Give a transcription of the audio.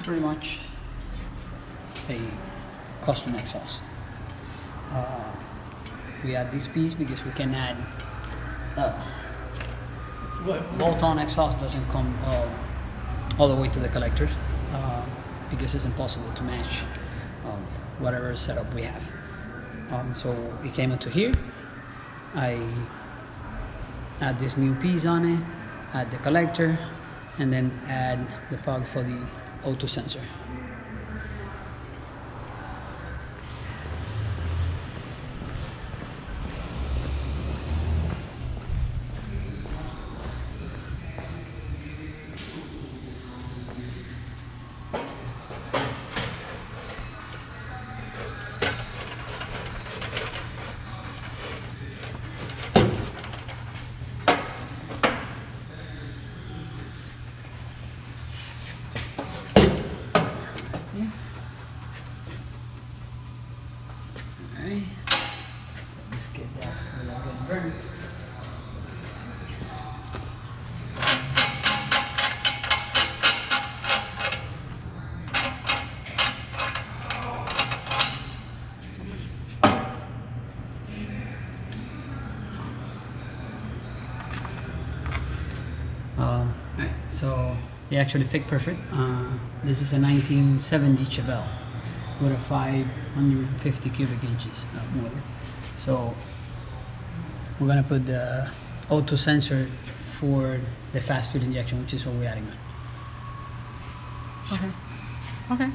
pretty much a custom exhaust. We add this piece because we can add bolt-on exhaust doesn't come all the way to the collectors because it's impossible to match whatever setup we have. So we came into here. I add this new piece on it, add the collector, and then add the plug for the O2 sensor. Alright, so let's get that without getting burned. Alright, so it actually fit perfect. This is a 1970 Chevelle with a 550 cubic inches motor. So we're gonna put the O2 sensor for the fast fuel injection, which is what we're adding on. Okay. Okay.